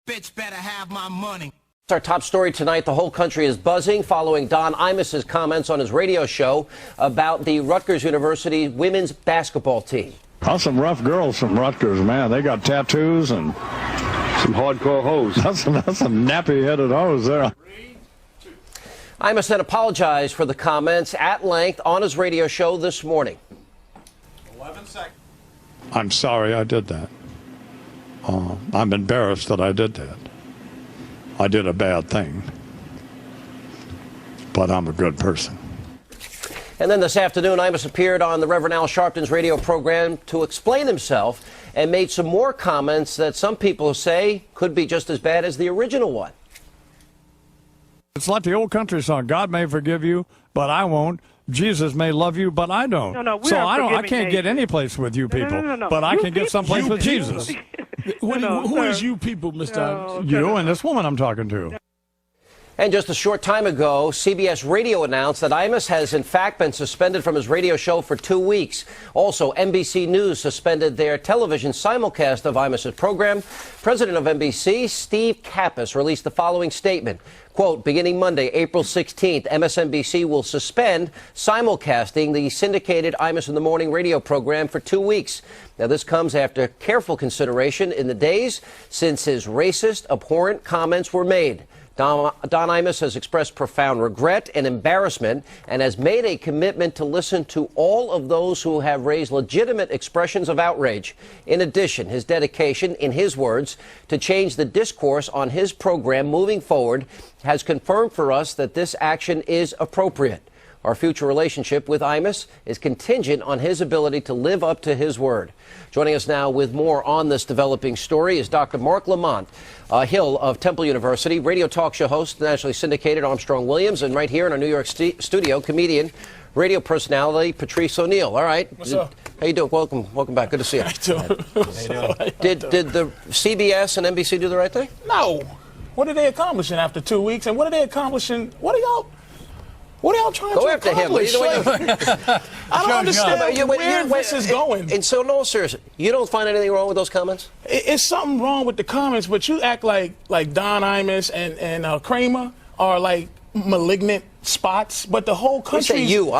Bitch better have my money. Our top story tonight, the whole country is buzzing following Don Imus's comments on his radio show about the Rutgers University women's basketball team. Oh, some rough girls from Rutgers, man. They got tattoos and some hardcore hoes. That's some nappy-headed hoes there. Imus then apologized for the comments at length on his radio show this morning. 11 seconds. I'm sorry I did that. I'm embarrassed that I did that. I did a bad thing, but I'm a good person. And then this afternoon, Imus appeared on the Reverend Al Sharpton's radio program to explain himself and made some more comments that some people say could be just as bad as the original one. It's like the old country song, God may forgive you, but I won't. Jesus may love you, but I don't. So I can't get any place with you people, but I can get someplace with Jesus. Who is you people, Mr. You and this woman I'm talking to. And just a short time ago, CBS Radio announced that Imus has in fact been suspended from his radio show for 2 weeks. Also, NBC News suspended their television simulcast of Imus's program. President of NBC, Steve Kappas, released the following statement. Quote, beginning Monday, April 16th, MSNBC will suspend simulcasting the syndicated Imus in the Morning radio program for 2 weeks. Now, this comes after careful consideration in the days since his racist, abhorrent comments were made. Don Imus has expressed profound regret and embarrassment and has made a commitment to listen to all of those who have raised legitimate expressions of outrage. In addition, his dedication, in his words, to change the discourse on his program moving forward has confirmed for us that this action is appropriate. Our future relationship with Imus is contingent on his ability to live up to his word. Joining us now with more on this developing story is Dr. Mark Lamont Hill of Temple University, radio talk show host, nationally syndicated Armstrong Williams, and right here in our New York studio, comedian, radio personality Patrice O'Neill. All right. What's up? How you doing? Welcome back. Good to see you. How you doing? Did the CBS and NBC do the right thing? No. What are they accomplishing after 2 weeks? And what are they accomplishing? What are y'all trying to accomplish? Go after him. I don't understand where this is going. And so, no, seriously, you don't find anything wrong with those comments? It's something wrong with the comments, but you act like Don Imus and Kramer are like malignant spots, but the whole country. You say you.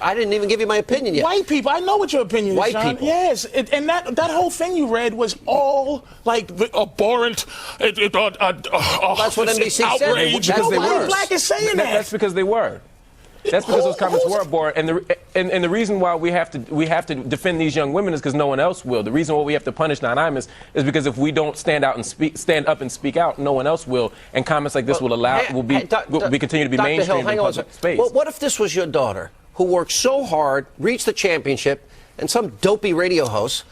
I didn't even give you my opinion yet. White people. I know what your opinion is, White John. people. Yes, and that whole thing you read was all like abhorrent. That's what NBC said. Outrage. That's Nobody black is saying that. That's because they were. That's because those comments were abhorrent, and the reason why we have to defend these young women is because no one else will. The reason why we have to punish Don Imus is because if we don't stand up and speak out, no one else will. And comments like this will continue to be mainstream in public space. Well, what if this was your daughter who worked so hard, reached the championship, and some dopey radio host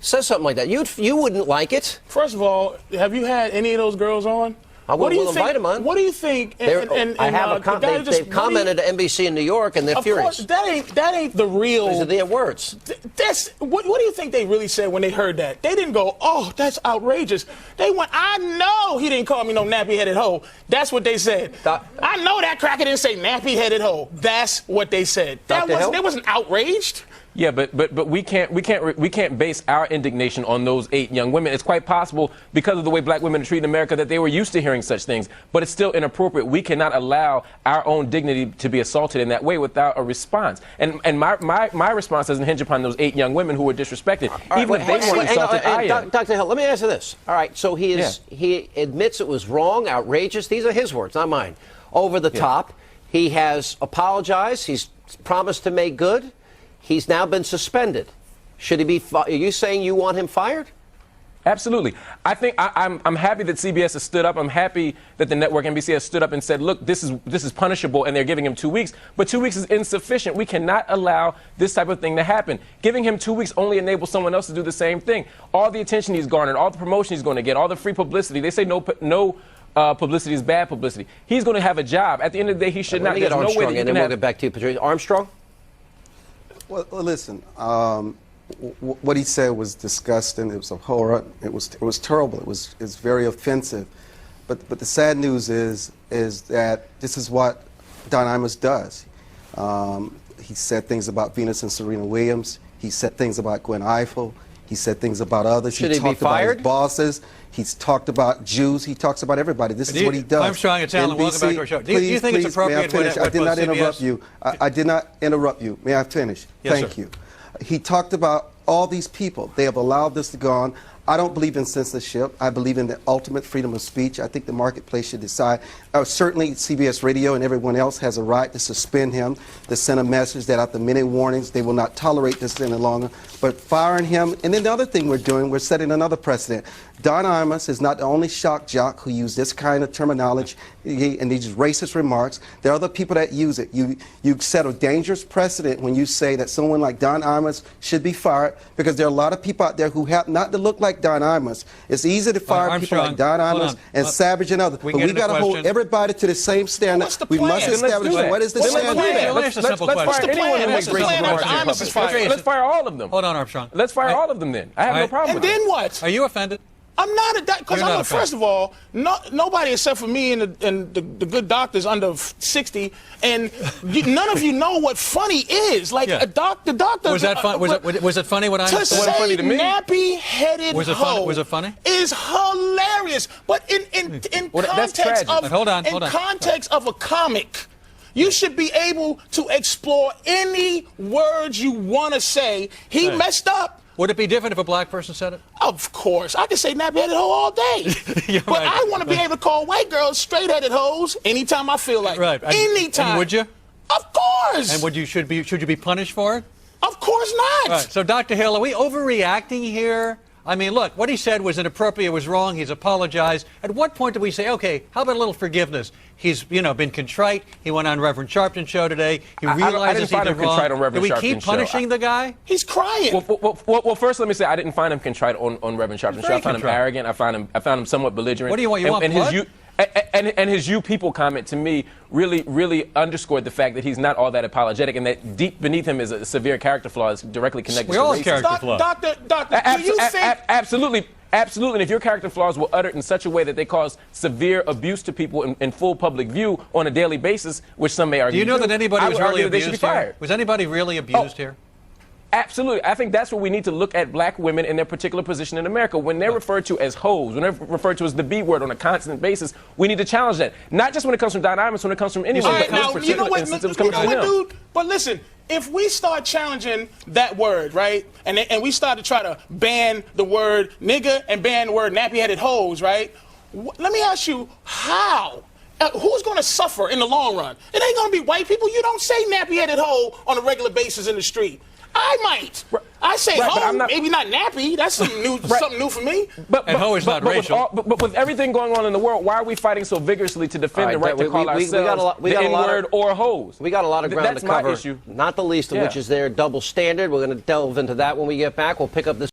says something like that? You wouldn't like it. First of all, have you had any of those girls on? I will invite them on. What do you think? They've commented to NBC in New York, and they're furious. Of course, that ain't the real. These are their words. What do you think they really said when they heard that? They didn't go, "Oh, that's outrageous." They went, "I know he didn't call me no nappy-headed hoe." That's what they said. I know that cracker didn't say nappy-headed hoe. That's what they said. They wasn't outraged. Yeah, but we can't base our indignation on those 8 young women. It's quite possible because of the way black women are treated in America that they were used to hearing such things. But it's still inappropriate. We cannot allow our own dignity to be assaulted in that way without a response. And my response doesn't hinge upon those 8 young women who were disrespected. Even if they weren't insulted, I am. Dr. Hill, let me answer this. All right, so he admits it was wrong, outrageous. These are his words, not mine. Over the top. He has apologized. He's promised to make good. He's now been suspended. Should he be? Are you saying you want him fired? Absolutely. I think I'm happy that CBS has stood up. I'm happy that the network NBC has stood up and said, look, this is punishable, and they're giving him 2 weeks. But 2 weeks is insufficient. We cannot allow this type of thing to happen. Giving him 2 weeks only enables someone else to do the same thing. All the attention he's garnered, all the promotion he's going to get, all the free publicity. They say no publicity is bad publicity. He's going to have a job. At the end of the day, he should not. There's no way that you can and then we'll get back to you, Patrice. Armstrong? Well, listen. What he said was disgusting. It was abhorrent. It was terrible. It's very offensive. But the sad news is that this is what Don Imus does. He said things about Venus and Serena Williams. He said things about Gwen Ifill. He said things about others. Should he be talked about fired? his bosses. He's talked about Jews. He talks about everybody. This is what he does. Armstrong, it's Alan. Welcome back to our show. Do you think it's appropriate? May I finish? I did not CBS? interrupt you. I did not interrupt you. May I finish? Yes, Thank sir. you. He talked about all these people. They have allowed this to go on. I don't believe in censorship. I believe in the ultimate freedom of speech. I think the marketplace should decide. Certainly, CBS Radio and everyone else has a right to suspend him, to send a message that after many warnings, they will not tolerate this any longer. But firing him, and then the other thing we're doing, we're setting another precedent. Don Imus is not the only shock jock who used this kind of terminology and these racist remarks. There are other people that use it. You set a dangerous precedent when you say that someone like Don Imus should be fired, because there are a lot of people out there who happen not to look like Don Imus. It's easy to fire people like Don Imus and Savage and others, but we got to hold everybody to the same standard. What's the We plan? must establish what is the standard. Let's fire anyone who makes racist remarks. Let's fire all of them. Hold on, Armstrong. Let's fire all of them then. I have no problem And with then it. what? Are you offended? I'm not because You're not first of all, nobody except for me and the good doctors under 60, and none of you know what funny is. Like Yeah. the doctor. Was that fun? Was it funny what I To said? say funny to me. nappy-headed Was it hoe was it funny? is hilarious. But in Well, that's context tragic. of But hold on. context of a comic, you should be able to explore any words you want to say. He Hey. messed up. Would it be different if a black person said it? Of course. I can say nappy-headed hoe all day. You're But right. I want to be able to call white girls straight-headed hoes anytime I feel like it. Right. Anytime. And would you? Of course. And should you be punished for it? Of course not. Right. So, Dr. Hill, are we overreacting here? I mean, look, what he said was inappropriate, it was wrong, he's apologized. At what point do we say, okay, how about a little forgiveness? He's, been contrite. He went on Reverend Sharpton's show today. He I realizes didn't find he him did wrong. contrite on Reverend Do we keep Sharpton's show. punishing the guy? He's crying. Well, first let me say I didn't find him contrite on Reverend Sharpton's show. I found him arrogant. I found him somewhat belligerent. What do you want? You want blood? His "you people" comment to me really underscored the fact that he's not all that apologetic, and that deep beneath him is a severe character flaw that's directly connected to all have racism. character flaws. Doctor, do you think... Absolutely. And if your character flaws were uttered in such a way that they cause severe abuse to people in full public view on a daily basis, which some may argue, Do you know that anybody I was would really argue that they should be abused here? fired. Was anybody really abused here? Absolutely. I think that's where we need to look at black women in their particular position in America. When they're referred to as hoes, when they're referred to as the B word on a constant basis, we need to challenge that. Not just when it comes from Don Imus, when it comes from anyone. All right, But in this now, you particular know what, instance, it was coming from him. dude? But listen, if we start challenging that word, right, and we start to try to ban the word nigger and ban the word nappy-headed hoes, right, let me ask you, how? Who's going to suffer in the long run? It ain't going to be white people. You don't say nappy-headed hoe on a regular basis in the street. I might. I say Right, but hoe, I'm not- maybe not nappy. That's something new, something new for me. And hoe is not racial. But with everything going on in the world, why are we fighting so vigorously to defend the right to call ourselves the N-word or hoes? We got a lot of ground That's to cover, my issue. not the least of which is their double standard. We're going to delve into that when we get back. We'll pick up this.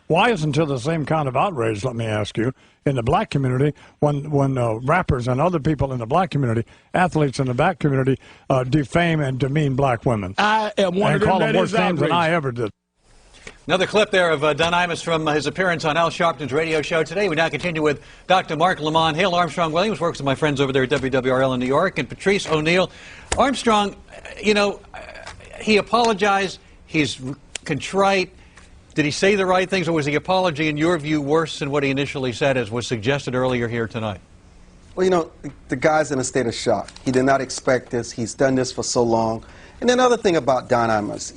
Why isn't there the same kind of outrage, let me ask you, in the black community when rappers and other people in the black community, athletes in the black community, defame and demean black women? I am one and of them call them that worse is names than I outraged. ever did. Another clip there of Don Imus from his appearance on Al Sharpton's radio show today. We now continue with Dr. Mark Lamont Hill. Armstrong Williams works with my friends over there at WWRL in New York, and Patrice O'Neill. Armstrong, he apologized. He's contrite. Did he say the right things, or was the apology, in your view, worse than what he initially said, as was suggested earlier here tonight? Well, the guy's in a state of shock. He did not expect this. He's done this for so long. And another thing about Don Imus,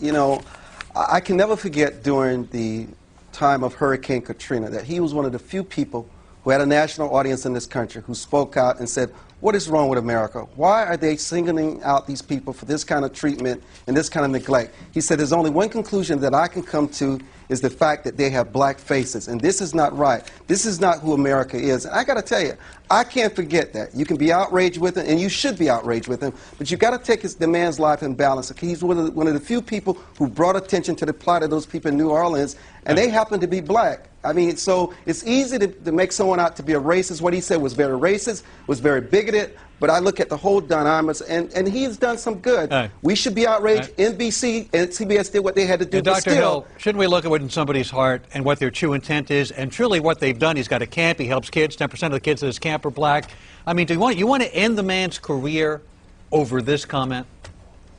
I can never forget during the time of Hurricane Katrina that he was one of the few people who had a national audience in this country who spoke out and said, what is wrong with America? Why are they singling out these people for this kind of treatment and this kind of neglect? He said, there's only one conclusion that I can come to is the fact that they have black faces, and this is not right. This is not who America is. And I got to tell you, I can't forget that. You can be outraged with him, and you should be outraged with him, but you got to take the man's life in balance. Okay? He's one of the few people who brought attention to the plight of those people in New Orleans, and they happen to be black. I mean, so it's easy to make someone out to be a racist. What he said was very racist, was very bigoted, but I look at the whole Don Imus, and he's done some good. We should be outraged. NBC and CBS did what they had to do, And but Dr. still... Hill, shouldn't we look at what's in somebody's heart and what their true intent is, and truly what they've done? He's got a camp. He helps kids. 10% of the kids at his camp are black. I mean, you want to end the man's career over this comment?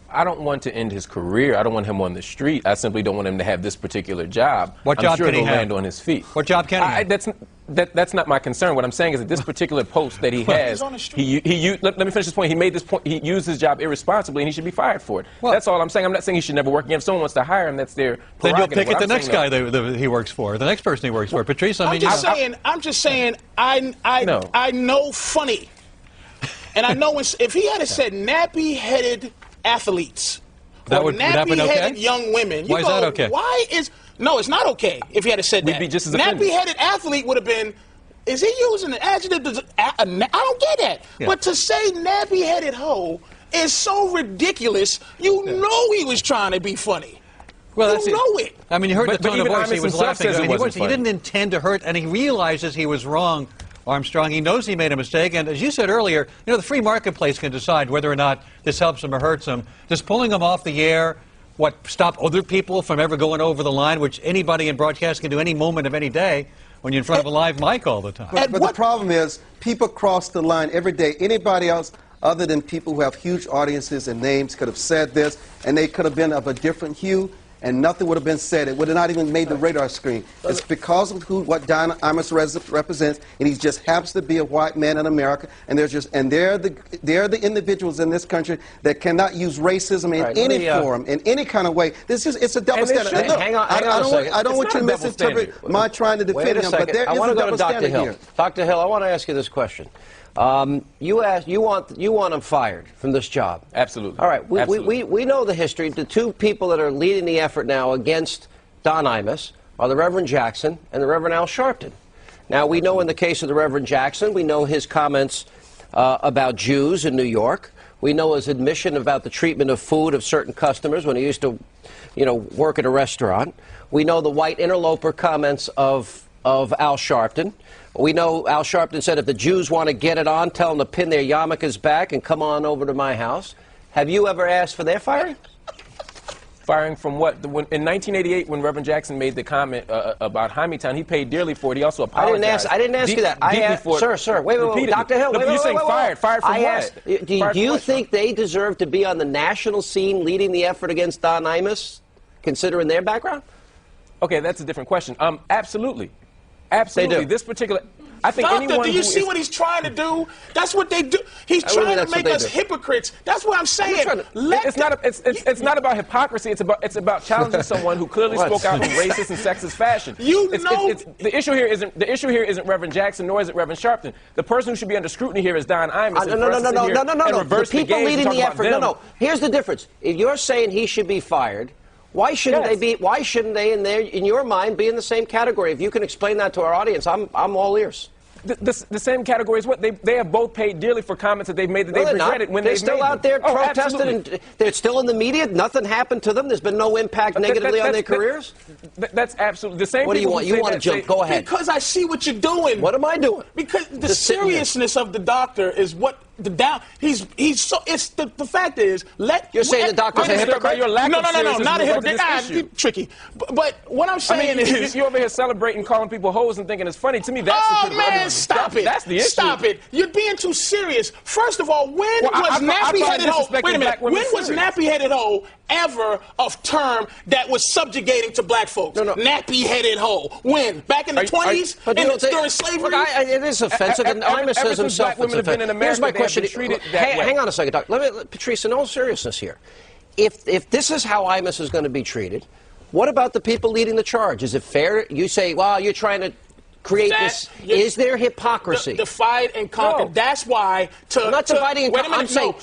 I don't want to end his career. I don't want him on the street. I simply don't want him to have this particular job. What job can he have? Land on his feet. What job can he have? That's not my concern. What I'm saying is that this particular post that he has, let me finish this point. He made this point. He used his job irresponsibly, and he should be fired for it. Well, that's all I'm saying. I'm not saying he should never work again. If someone wants to hire him, that's their prerogative. Then you'll pick at the next guy that he works for, the next person he works for. Patrice, I mean, I'm just saying. I know funny, and I know if he had said nappy-headed athletes or nappy-headed young women, why is that okay? Why is no? It's not okay. If he had said that, we'd be just as offended. Nappy-headed athlete would have been. Is he using an adjective? I don't get that. Yeah. But to say nappy-headed hoe is so ridiculous. You know he was trying to be funny. Well, you know it. I mean, you heard the tone of voice. He was laughing. He didn't intend to hurt, and he realizes he was wrong. Armstrong, he knows he made a mistake, and as you said earlier, the free marketplace can decide whether or not this helps him or hurts him. Just pulling him off the air, stop other people from ever going over the line, which anybody in broadcast can do any moment of any day when you're in front of a live mic all the time. But the problem is, people cross the line every day. Anybody else other than people who have huge audiences and names could have said this, and they could have been of a different hue, and nothing would have been said. It would have not even made the radar screen. It's because of what Don Imus represents, and he just happens to be a white man in America. And they're the individuals in this country that cannot use racism in any form, in any kind of way. It's a double standard. Look, hang on a second. I don't want you to misinterpret my trying to defend him, but there is a double standard here. Dr. Hill, I want to ask you this question. You want him fired from this job. Absolutely. All right. We know the history. The two people that are leading the effort now against Don Imus are the Reverend Jackson and the Reverend Al Sharpton. Now, we know in the case of the Reverend Jackson, we know his comments about Jews in New York. We know his admission about the treatment of food of certain customers when he used to, work at a restaurant. We know the white interloper comments of Al Sharpton. We know Al Sharpton said if the Jews want to get it on, tell them to pin their yarmulkes back and come on over to my house. Have you ever asked for their firing? Firing from what? In 1988, when Reverend Jackson made the comment about Hymietown, he paid dearly for it. He also apologized. I didn't ask you that. I asked, sir, wait, Dr. Hill, wait, you're saying fired. Fired from what? Do you think they deserve to be on the national scene leading the effort against Don Imus, considering their background? Okay, that's a different question. Absolutely. Absolutely. This particular... I think Doctor, do you see what he's trying to do? That's what they do. He's trying to make us hypocrites. That's what I'm saying. It's not about hypocrisy. It's about challenging someone who clearly spoke out in racist and sexist fashion. The issue here isn't Reverend Jackson, nor is it Reverend Sharpton. The person who should be under scrutiny here is Don Imus. No. The people leading the effort. No. Here's the difference. If you're saying he should be fired, why shouldn't they be? Why shouldn't they, in your mind, be in the same category? If you can explain that to our audience, I'm all ears. The same category is what they have both paid dearly for comments that they've made that they've regretted when they're still out there protesting and they're still in the media. Nothing happened to them. There's been no impact negatively on their careers. That's absolutely the same. What do you want? You want to jump? Go ahead. Because I see what you're doing. What am I doing? Because the seriousness of the doctor is what. The fact is, you're saying the doctor's a hypocrite? No, not a hypocrite. Tricky. But what I'm saying is, you're over here celebrating, calling people hoes and thinking it's funny. To me, that's man, stop it. That's the issue. Stop it. You're being too serious. First of all, when was nappy-headed hoe? Wait a minute. When was nappy-headed hoe ever a term that was subjugating to black folks? No. Nappy-headed hoe. When? Back in the 20s? During slavery? It is offensive, and Imus says himself it's offensive. Here's my question. Hang on a second, Doctor. Patrice, in all seriousness here, if this is how Imus is going to be treated, what about the people leading the charge? Is it fair? You say, well, you're trying to create this. Is there hypocrisy? Divide and conquer. No. That's why I'm not dividing and conquer. I'm saying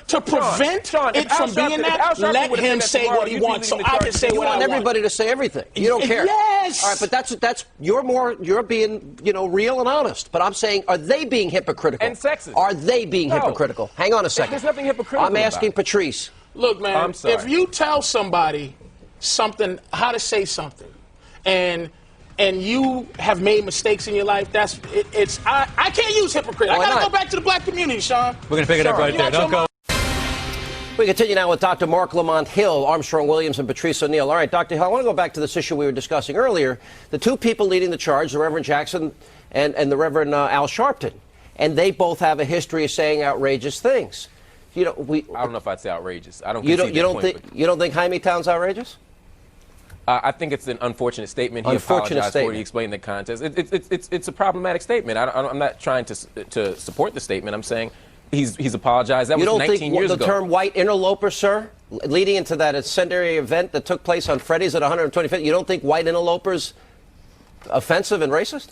to prevent it from being that, let him say what he wants so I can say what I want. You want everybody to say everything. You don't care. Yes. All right, but you're being, real and honest. But I'm saying, are they being hypocritical? And sexist. Are they being hypocritical? Hang on a second. There's nothing hypocritical I'm asking Patrice. Look, man, if you tell somebody something, how to say something, and you have made mistakes in your life, I can't use hypocrite. I got to go back to the black community, Sean. We're going to pick it up right there. Don't go. We continue now with Dr. Mark Lamont Hill, Armstrong Williams, and Patrice O'Neill. All right, Dr. Hill, I want to go back to this issue we were discussing earlier. The two people leading the charge, the Reverend Jackson and the Reverend Al Sharpton, and they both have a history of saying outrageous things. You know, I don't know if I'd say outrageous. I don't. You don't think Jaime Town's outrageous? I think it's an unfortunate statement. He apologized for it. He explained the context. It's a problematic statement. I'm not trying to support the statement. I'm saying he's apologized. That was 19 years ago. You don't think the term white interloper, sir, leading into that incendiary event that took place on Freddy's at 125th, you don't think white interlopers offensive and racist?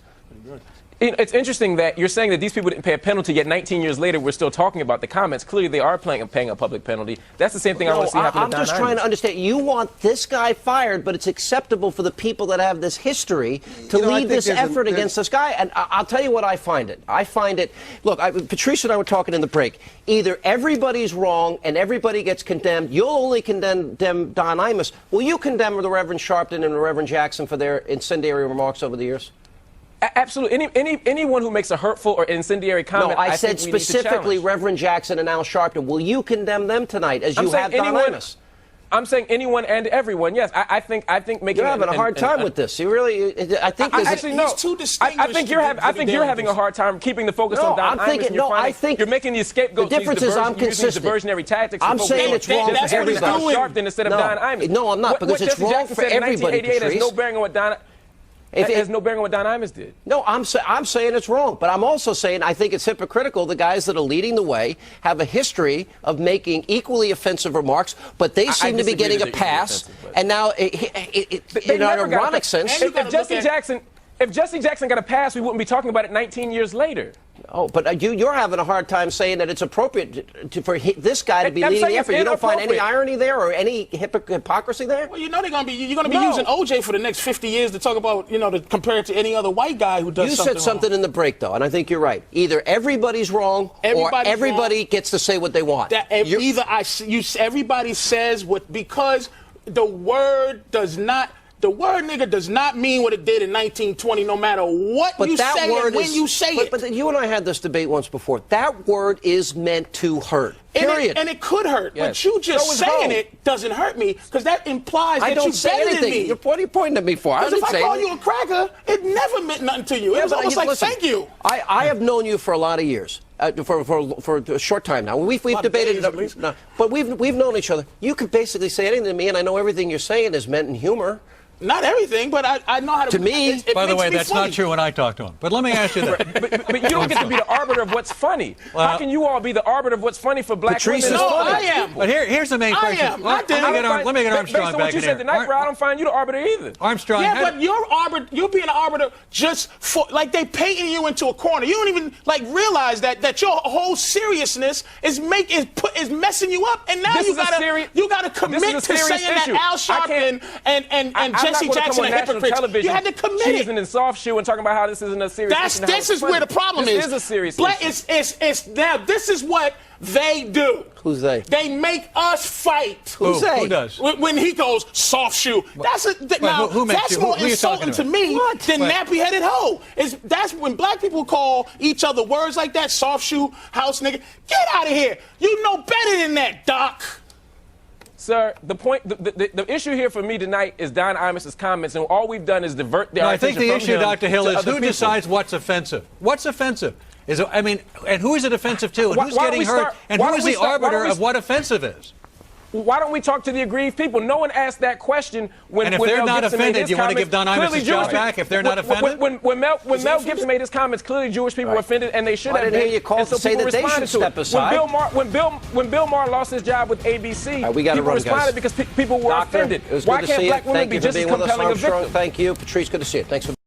It's interesting that you're saying that these people didn't pay a penalty, yet 19 years later we're still talking about the comments. Clearly they are paying a public penalty. That's the same thing I want to see happen to Don I'm just trying to understand. You want this guy fired, but it's acceptable for the people that have this history to lead this effort against this guy. And I'll tell you what I find it. Look, Patrice and I were talking in the break. Either everybody's wrong and everybody gets condemned. You'll only condemn Don Imus. Will you condemn the Reverend Sharpton and the Reverend Jackson for their incendiary remarks over the years? Absolutely. Anyone who makes a hurtful or incendiary comment, no, I said specifically Reverend Jackson and Al Sharpton. Will you condemn them tonight as you have Don Imus? I'm saying anyone and everyone. Yes, I think making. You're having a hard time with this. You really. I think actually no. Too distinguished. I think you're having a hard time keeping the focus on Don Imus. I think you're making the scapegoat. The difference is I'm consistent. Diversionary tactics. I'm saying it's wrong for everybody. Sharpton instead of Don Imus. No, I'm not, because it's wrong for everybody. It has no bearing on what Don. It has no bearing on what Don Imus did. No, I'm saying it's wrong. But I'm also saying I think it's hypocritical. The guys that are leading the way have a history of making equally offensive remarks, but they seem to be getting a pass. And now, in an ironic sense, if Jesse Jackson got a pass, we wouldn't be talking about it 19 years later. Oh, but you're having a hard time saying that it's appropriate for this guy to be leading the effort. You don't find any irony there or any hypocrisy there? Well, you know you're going to be using OJ for the next 50 years to talk about, to compare it to any other white guy who does something. You said something in the break, though, and I think you're right. Either everybody's wrong or everybody gets to say what they want. Everybody says what, because the word nigga does not mean what it did in 1920, no matter what you say and when you say it. But you and I had this debate once before. That word is meant to hurt. Period. And it could hurt. Yes. But you just saying it doesn't hurt me, because that implies that you're better than me. What are you pointing at me for? Because if I call you a cracker, it never meant nothing to you. It was almost like, thank you. I have known you for a lot of years. For a short time now. We've debated it, but we've known each other. You could basically say anything to me, and I know everything you're saying is meant in humor. Not everything, but I know how to. To me, it by the way, that's funny. not true when I talk to him. But let me ask you this: but you don't get to be the arbiter of what's funny. How can you all be the arbiter of what's funny for black Patrice women? Is funny. I am. But here's the main question. Let me get Armstrong based on what you said tonight, bro, I don't find you the arbiter either. Armstrong. Yeah, but you're being an arbiter just for, like, they painting you into a corner. You don't even realize that your whole seriousness is messing you up, and now you gotta commit to saying that Al Sharpton and Jesse Jackson are hypocrites. You had to commit it. Cheesing and soft shoe and talking about how this isn't a serious issue. This is where the problem is. This is a serious issue. Now, this is what they do. Who's they? They make us fight. Who's they? Who does? When he goes soft shoe. That's more insulting to me than nappy-headed hoe. That's when black people call each other words like that, soft shoe, house nigga. Get out of here. You know better than that, Doc. Sir, the issue here for me tonight is Don Imus's comments, and all we've done is divert the attention from him. I think the issue, Dr. Hill, is who decides what's offensive. What's offensive? And who is it offensive to? And who's getting hurt? And who is the arbiter of what offensive is? Why don't we talk to the aggrieved people? No one asked that question when And if they're not offended, you want to give Don Imus his job back if they're not offended? When Mel Gibson made his comments, clearly Jewish people were offended, and they should have been. I didn't hear you call to say that they should step aside. When Bill Maher lost his job with ABC, people responded because people were offended. It was Why good to can't see black you. women Thank be you for just as being with us, compelling a victim? Armstrong. Thank you. Patrice, good to see you. Thanks for